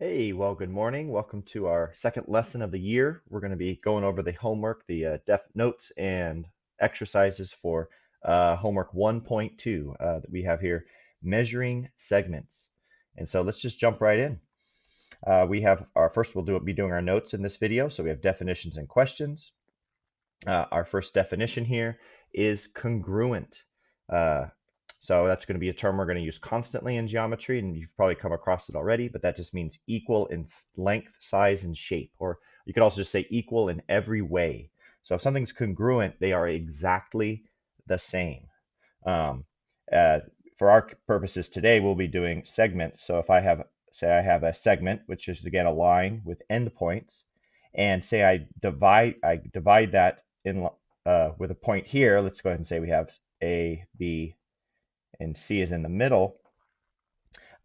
Hey, well, good morning. Welcome to our second lesson of the year. We're going to be going over the homework, the def notes and exercises for homework 1.2 that we have here, measuring segments. And so let's just jump right in. We have our first, be doing our notes in this video. So we have definitions and questions. Our first definition here is congruent. Uh, so that's going to be a term we're going to use constantly in geometry, and you've probably come across it already, but that just means equal in length, size, and shape. Or you could also just say equal in every way. So if something's congruent, they are exactly the same. Um, uh, for our purposes today, we'll be doing segments. So if I have, say I have a segment, which is again a line with endpoints, and say I divide that in with a point here. Let's go ahead and say we have A, B, and C is in the middle.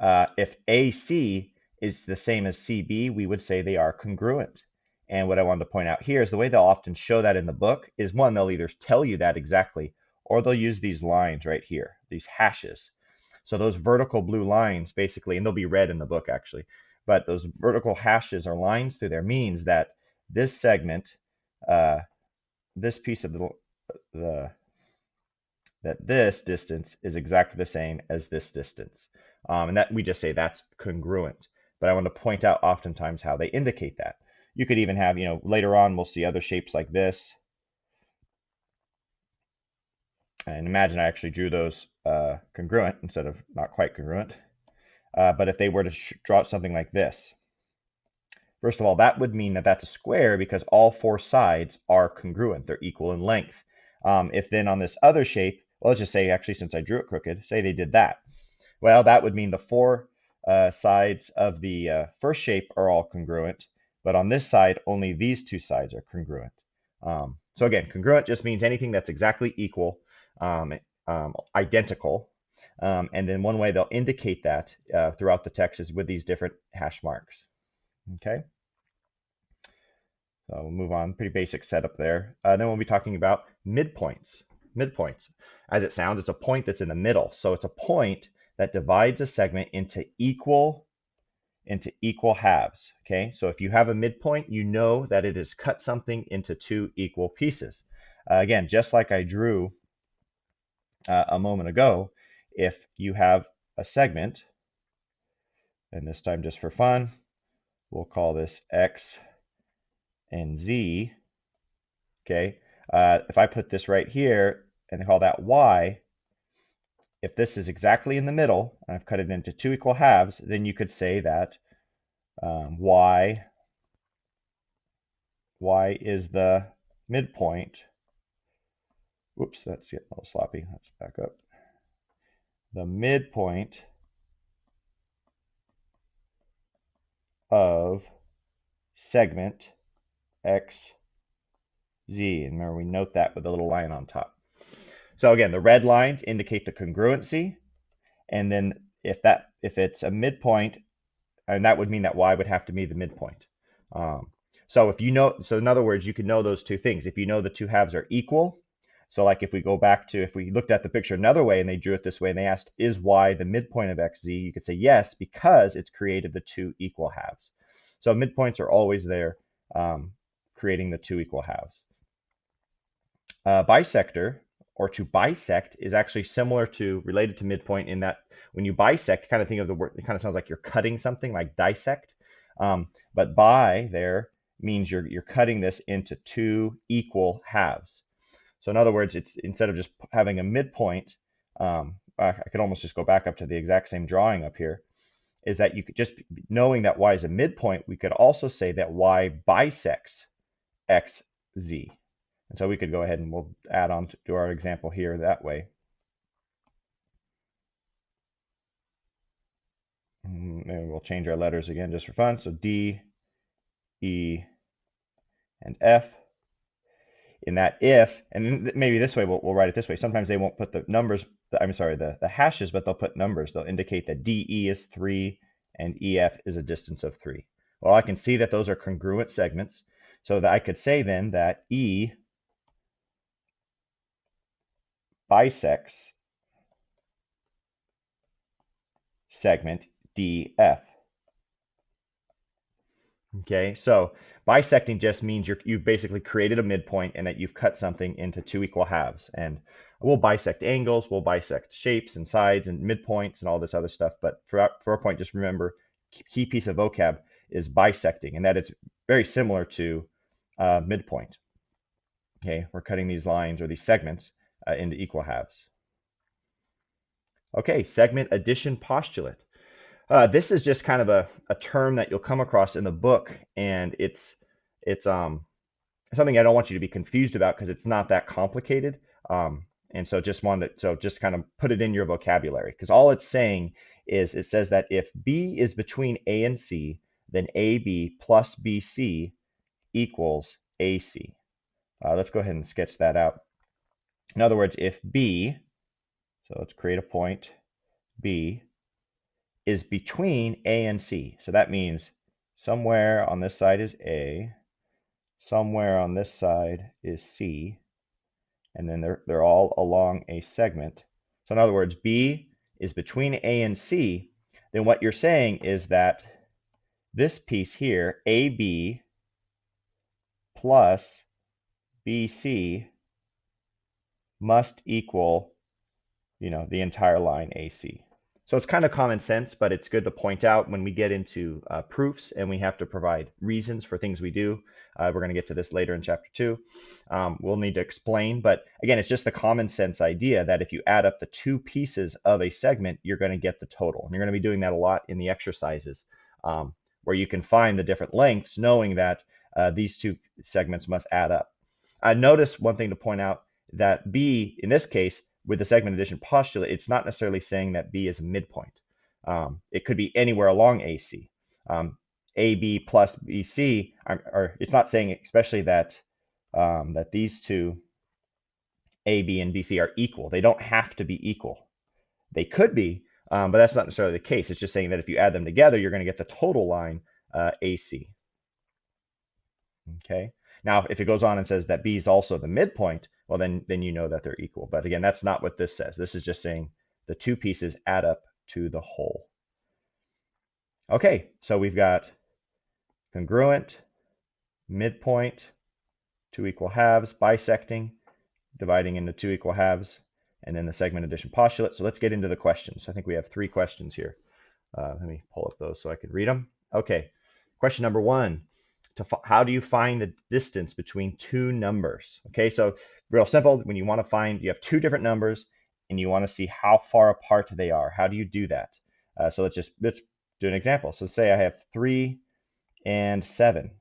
If AC is the same as CB, we would say they are congruent. And what I wanted to point out here is the way they'll often show that in the book is one, they'll either tell you that exactly, or they'll use these lines right here, these hashes. So those vertical blue lines basically, and they'll be red in the book actually, but those vertical hashes or lines through there means that this segment, this piece of the that this distance is exactly the same as this distance. And that we just say that's congruent. But I want to point out oftentimes how they indicate that. You could even have, later on we'll see other shapes like this. And imagine I actually drew those congruent instead of not quite congruent. But if they were to draw something like this, first of all, that would mean that that's a square because all four sides are congruent. They're equal in length. If then on this other shape, well, let's just say actually since I drew it crooked, say they did that. Well, that would mean the four sides of the first shape are all congruent, but on this side, only these two sides are congruent. So again, congruent just means anything that's exactly equal, identical. And then one way they'll indicate that throughout the text is with these different hash marks. Okay, so we'll move on. Pretty basic setup there. Then we'll be talking about midpoints. Midpoints. As it sounds, it's a point that's in the middle. So it's a point that divides a segment into equal halves. Okay, so if you have a midpoint, you know that it has cut something into two equal pieces. Again, just like I drew a moment ago, if you have a segment, and this time just for fun, we'll call this X and Z. Okay, if I put this right here and call that Y, if this is exactly in the middle, and I've cut it into two equal halves, then you could say that y is the midpoint. Whoops, that's getting a little sloppy. Let's back up. The midpoint of segment XZ. And remember, we note that with a little line on top. So again, the red lines indicate the congruency. And then if it's a midpoint, and that would mean that y would have to be the midpoint. So in other words, you can know those two things. If you know the two halves are equal, so like if we go back to, if we looked at the picture another way and they drew it this way and they asked, is y the midpoint of xz? You could say yes, because it's created the two equal halves. So midpoints are always there, creating the two equal halves. Bisector, or to bisect, is actually related to midpoint in that when you bisect, kind of think of the word, it kind of sounds like you're cutting something, like dissect. But bi there means you're cutting this into two equal halves. So in other words, it's instead of just having a midpoint, I could almost just go back up to the exact same drawing up here, is that you could just, knowing that y is a midpoint, we could also say that y bisects xz. And so we could go ahead and we'll add on to our example here that way. Maybe we'll change our letters again just for fun. So D, E, and F. In that if, and maybe this way, we'll write it this way. Sometimes they won't put the numbers, the hashes, but they'll put numbers. They'll indicate that DE is 3 and EF is a distance of 3. Well, I can see that those are congruent segments. So that I could say then that E bisects segment DF. Okay, so bisecting just means you've basically created a midpoint and that you've cut something into two equal halves. And we'll bisect angles, we'll bisect shapes and sides and midpoints and all this other stuff. But for our point, just remember, key piece of vocab is bisecting, and that it's very similar to midpoint. Okay, we're cutting these lines or these segments into equal halves. Okay, segment addition postulate. This is just kind of a term that you'll come across in the book, and it's something I don't want you to be confused about because it's not that complicated. And so just kind of put it in your vocabulary, because all it's saying is it says that if B is between A and C, then AB plus BC equals AC. Let's go ahead and sketch that out. In other words, if B, so let's create a point, B is between A and C. So that means somewhere on this side is A, somewhere on this side is C, and then they're all along a segment. So in other words, B is between A and C, then what you're saying is that this piece here, AB plus BC, must equal, the entire line AC. So it's kind of common sense, but it's good to point out when we get into proofs and we have to provide reasons for things we do. We're going to get to this later in chapter 2. We'll need to explain, but again, it's just the common sense idea that if you add up the two pieces of a segment, you're going to get the total. And you're going to be doing that a lot in the exercises, where you can find the different lengths, knowing that these two segments must add up. Notice one thing to point out, that B, in this case, with the segment addition postulate, it's not necessarily saying that B is a midpoint. It could be anywhere along AC. AB plus BC, or it's not saying especially that that these two, AB and BC, are equal. They don't have to be equal. They could be, but that's not necessarily the case. It's just saying that if you add them together, you're going to get the total line AC. Okay. Now, if it goes on and says that B is also the midpoint, well, then you know that they're equal. But again, that's not what this says. This is just saying the two pieces add up to the whole. Okay, so we've got congruent, midpoint, two equal halves, bisecting, dividing into two equal halves, and then the segment addition postulate. So let's get into the questions. I think we have 3 questions here. Let me pull up those so I can read them. Okay, question number 1. How do you find the distance between two numbers? Okay, so real simple. When you want to find, you have two different numbers and you want to see how far apart they are. How do you do that? So let's do an example. So say I have 3 and 7,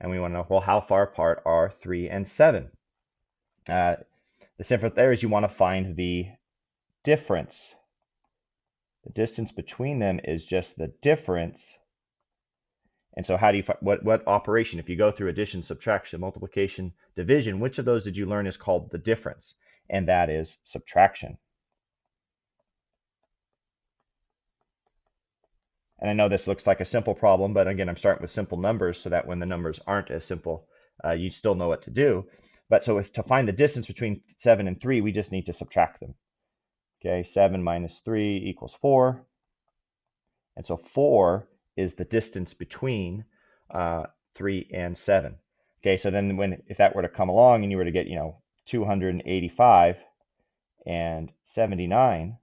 and we want to know, well, how far apart are 3 and 7? The simple there is you want to find the difference. The distance between them is just the difference. And so how do you find what operation? If you go through addition, subtraction, multiplication, division, which of those did you learn is called the difference? And that is subtraction. And I know this looks like a simple problem, but again, I'm starting with simple numbers so that when the numbers aren't as simple, you still know what to do. But so to find the distance between 7 and 3, we just need to subtract them. Okay, 7 minus 3 equals 4. And so 4 is the distance between 3 and 7. Okay, so then if that were to come along and you were to get, 285 and 79,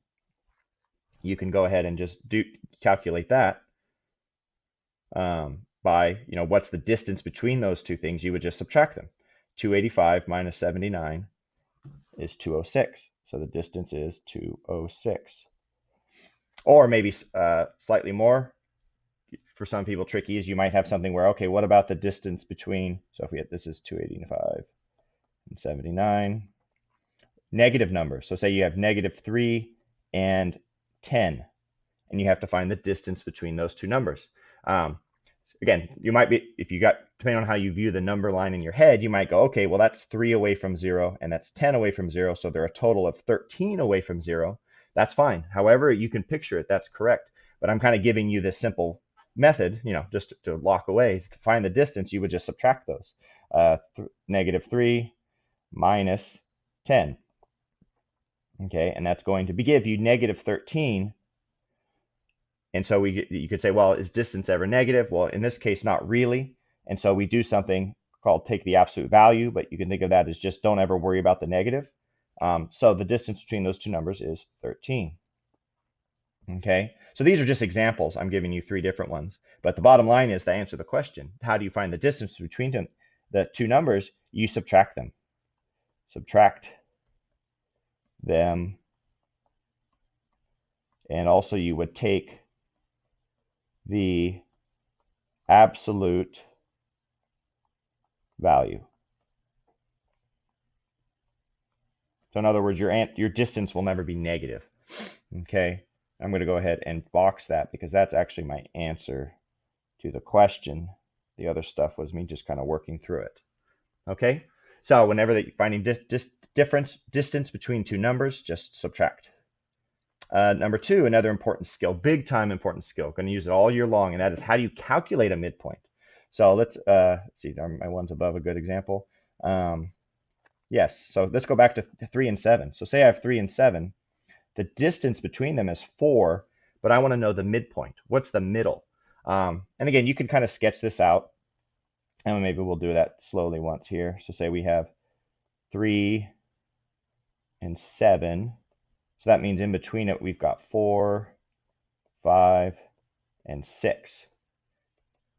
you can go ahead and just calculate that by, what's the distance between those two things. You would just subtract them. 285 minus 79 is 206. So the distance is 206. Or maybe slightly more. For some people, tricky is you might have something where, okay, what about the distance between, so if we get, this is 285 and 79, negative numbers. So say you have -3 and 10, and you have to find the distance between those two numbers. Again, you might be, depending on how you view the number line in your head, you might go, okay, well, that's 3 away from 0, and that's 10 away from 0, so they're a total of 13 away from 0. That's fine. However you can picture it, that's correct. But I'm kind of giving you this simple method, just to lock away. To find the distance, you would just subtract those. -3 minus 10. Okay, and that's going to give you -13 And so you could say, well, is distance ever negative? Well, in this case, not really. And so we do something called take the absolute value, but you can think of that as just don't ever worry about the negative. So the distance between those two numbers is 13. Okay, so these are just examples. I'm giving you 3 different ones. But the bottom line is to answer the question, how do you find the distance between the two numbers? You subtract them. Subtract them. And also you would take the absolute value. So in other words, your distance will never be negative. Okay, I'm going to go ahead and box that because that's actually my answer to the question. The other stuff was me just kind of working through it. Okay, so whenever you're finding distance between two numbers, just subtract. Number 2, another important skill, big time important skill, going to use it all year long, and that is how do you calculate a midpoint? So let's see, my one's above a good example. Yes, so let's go back to 3 and 7. So say I have 3 and 7. The distance between them is 4, but I want to know the midpoint. What's the middle? And again, you can kind of sketch this out, and maybe we'll do that slowly once here. So say we have 3 and 7. So that means in between it, we've got 4, 5, and 6.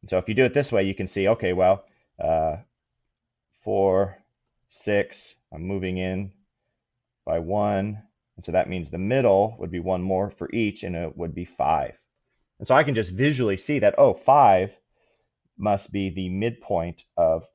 And so if you do it this way, you can see, okay, well, 4, 6, I'm moving in by 1. And so that means the middle would be 1 more for each, and it would be 5. And so I can just visually see that, oh, 5 must be the midpoint of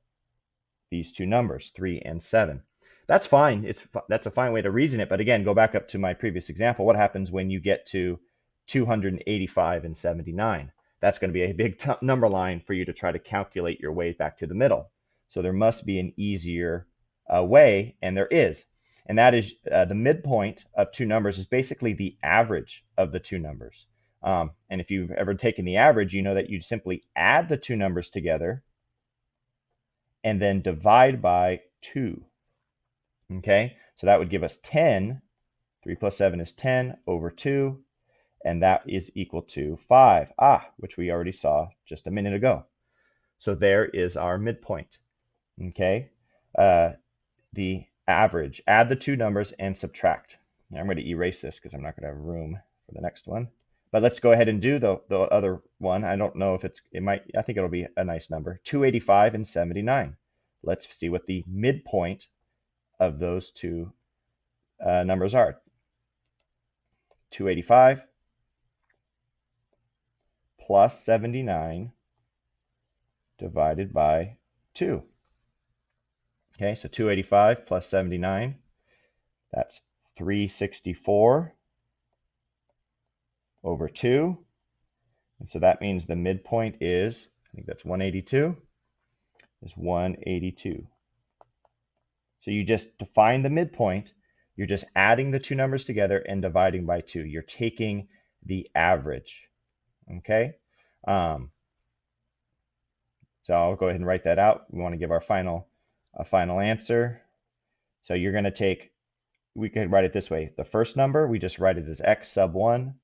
these two numbers, 3 and 7. That's fine. That's a fine way to reason it. But again, go back up to my previous example. What happens when you get to 285 and 79? That's going to be a big number line for you to try to calculate your way back to the middle. So there must be an easier way, and there is. And that is the midpoint of two numbers is basically the average of the two numbers. And if you've ever taken the average, you know that you simply add the two numbers together and then divide by 2. Okay, so that would give us 10. 3 plus 7 is 10 over 2, and that is equal to 5, which we already saw just a minute ago. So there is our midpoint. Okay, the average. Add the two numbers and subtract. Now I'm going to erase this because I'm not going to have room for the next one. But let's go ahead and do the other one. I don't know if I think it'll be a nice number. 285 and 79. Let's see what the midpoint of those two numbers are. 285 plus 79 divided by 2. Okay, so 285 plus 79, that's 364 over 2. And so that means the midpoint is, I think that's 182, is 182. So you just define the midpoint, you're just adding the two numbers together and dividing by 2. You're taking the average, okay? So I'll go ahead and write that out. We want to give our final answer. So you're going to take, we could write it this way. The first number, we just write it as x sub 1.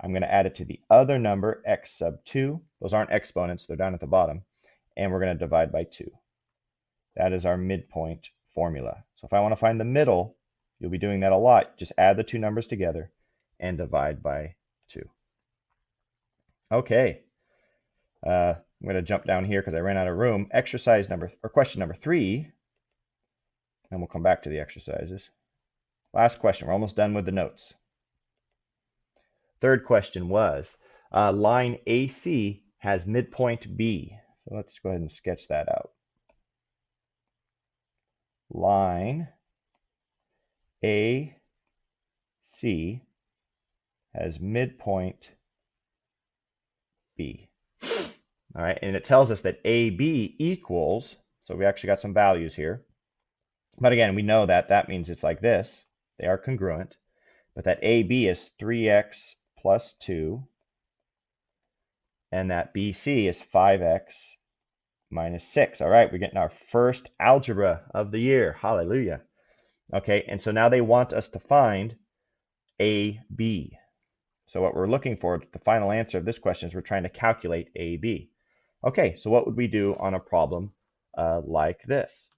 I'm going to add it to the other number, x sub 2. Those aren't exponents, they're down at the bottom. And we're going to divide by 2. That is our midpoint formula. So if I want to find the middle, you'll be doing that a lot. Just add the two numbers together and divide by 2. Okay. I'm going to jump down here because I ran out of room. Question number 3, and we'll come back to the exercises. Last question. We're almost done with the notes. Third question was, line AC has midpoint B. So let's go ahead and sketch that out. Line AC has midpoint B. All right, and it tells us that AB equals, so we actually got some values here. But again, we know that that means it's like this. They are congruent. But that AB is 3x plus 2. And that BC is 5x minus 6. All right, we're getting our first algebra of the year. Hallelujah. Okay, and so now they want us to find AB. So what we're looking for, the final answer of this question is we're trying to calculate AB. Okay, so what would we do on a problem like this?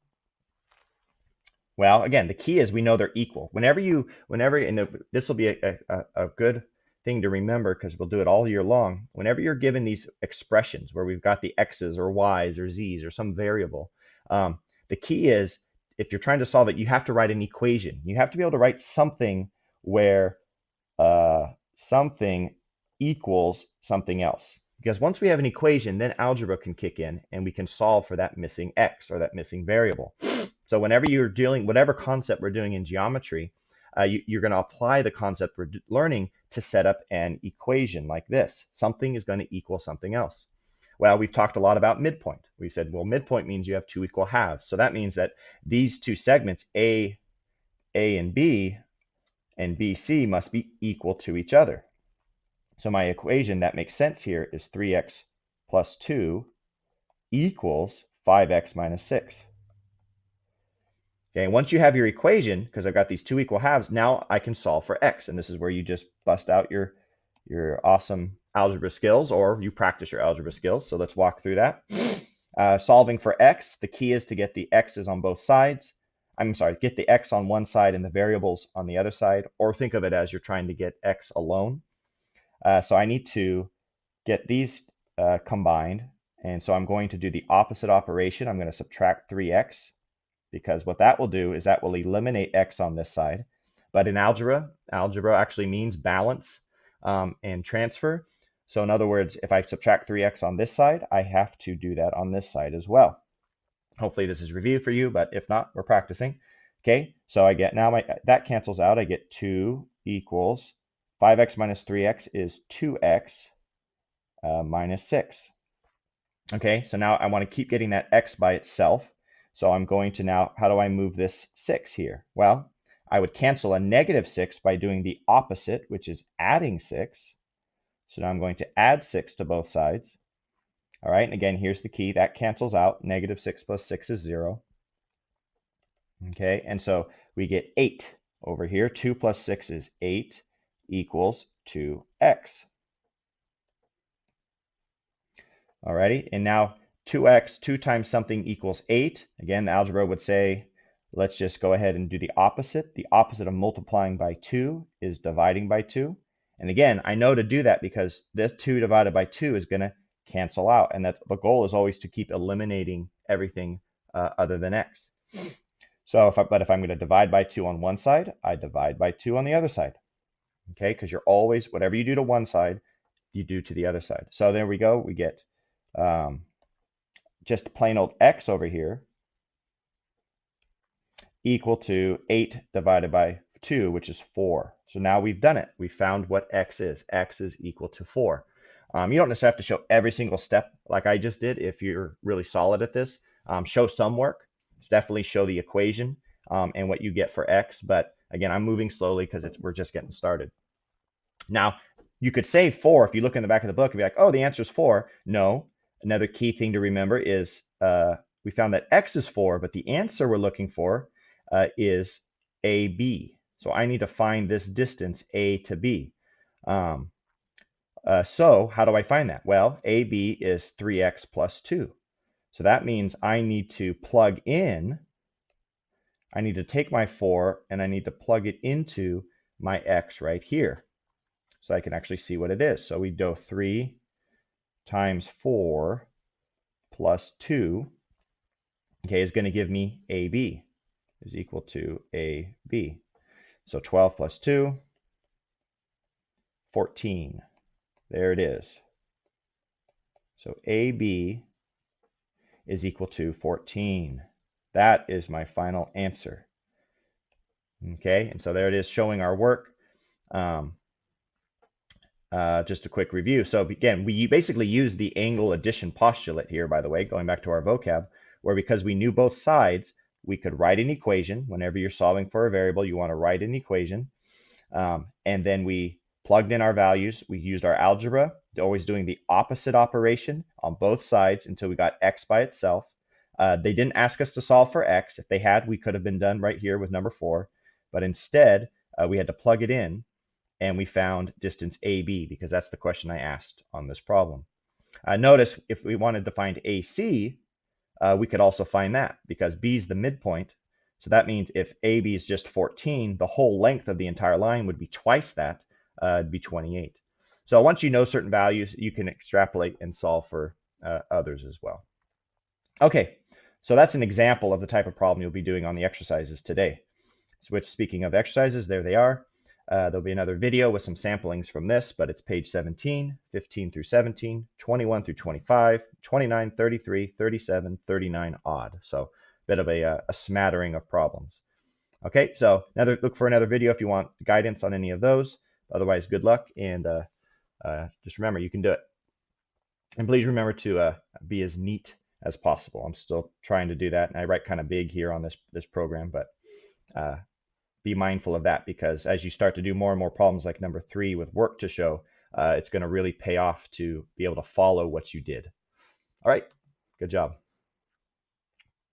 Well, again, the key is we know they're equal. And this will be a good thing to remember because we'll do it all year long. Whenever you're given these expressions where we've got the x's or y's or z's or some variable, the key is if you're trying to solve it, you have to write an equation. You have to be able to write something where something equals something else. Because once we have an equation, then algebra can kick in and we can solve for that missing x or that missing variable. So whenever you're dealing, whatever concept we're doing in geometry, you're going to apply the concept we're learning to set up an equation like this. Something is going to equal something else. Well, we've talked a lot about midpoint. We said, well, midpoint means you have two equal halves. So that means that these two segments, A and B, and BC must be equal to each other. So my equation that makes sense here is 3x plus 2 equals 5x minus 6. Okay, once you have your equation, because I've got these two equal halves, now I can solve for x. And this is where you just bust out your awesome algebra skills, or you practice your algebra skills. So let's walk through that. Solving for x, the key is to get the x's on both sides. Get the x on one side and the variables on the other side, or think of it as you're trying to get x alone. So I need to get these combined, and so I'm going to do the opposite operation. I'm going to subtract 3x, because what that will do is that will eliminate x on this side. But in algebra actually means balance and transfer. So in other words, if I subtract 3x on this side, I have to do that on this side as well. Hopefully this is review for you, but if not, we're practicing. Okay, so I get now that cancels out. I get 2 equals 5x minus 3x is 2x minus 6. Okay, so now I want to keep getting that x by itself. So I'm going to now, how do I move this 6 here? Well, I would cancel a negative 6 by doing the opposite, which is adding 6. So now I'm going to add 6 to both sides. All right, and again, here's the key. That cancels out. Negative 6 plus 6 is 0. Okay, and so we get 8 over here. 2 plus 6 is 8 equals 2x. Alrighty, and now 2x, 2 times something equals 8. Again, the algebra would say, let's just go ahead and do the opposite. The opposite of multiplying by 2 is dividing by 2. And again, I know to do that because this 2 divided by 2 is going to cancel out. And that the goal is always to keep eliminating everything other than x. So if I'm going to divide by 2 on one side, I divide by 2 on the other side. Okay, because you're always, whatever you do to one side, you do to the other side. So there we go. We get just plain old x over here equal to 8 divided by 2, which is 4. So now we've done it. We found what x is. X is equal to 4. You don't necessarily have to show every single step like I just did if you're really solid at this. Show some work. Definitely show the equation and what you get for x. But again, I'm moving slowly because we're just getting started. Now, you could say 4 if you look in the back of the book and be like, oh, the answer is 4. No. Another key thing to remember is we found that x is 4, but the answer we're looking for is AB. So I need to find this distance A to B. So how do I find that? Well, AB is 3x plus 2. So that means I need to plug in, I need to take my 4 and I need to plug it into my x right here. So I can actually see what it is. So we do 3 times 4 plus 2, okay, is going to give me AB, is equal to AB. So 12 plus 2, 14. There it is. So AB is equal to 14. That is my final answer. Okay, and so there it is showing our work. Just a quick review. So again, we basically use the angle addition postulate here, by the way, going back to our vocab, where because we knew both sides, we could write an equation. Whenever you're solving for a variable, you want to write an equation. And then we plugged in our values. We used our algebra, always doing the opposite operation on both sides until we got x by itself. They didn't ask us to solve for x. If they had, we could have been done right here with number 4. But instead, we had to plug it in. and we found distance AB because that's the question I asked on this problem. Notice if we wanted to find AC, we could also find that because B is the midpoint. So that means if AB is just 14, the whole length of the entire line would be twice that, it'd be 28. So once you know certain values, you can extrapolate and solve for others as well. Okay, so that's an example of the type of problem you'll be doing on the exercises today. Which, speaking of exercises, there they are. There'll be another video with some samplings from this, but it's page 17, 15 through 17, 21 through 25, 29, 33, 37, 39 odd. So a bit of a smattering of problems. Okay, so look for another video if you want guidance on any of those. Otherwise, good luck, and just remember, you can do it. And please remember to be as neat as possible. I'm still trying to do that, and I write kind of big here on this program, but be mindful of that, because as you start to do more and more problems like number 3 with work to show, it's going to really pay off to be able to follow what you did. All right, good job.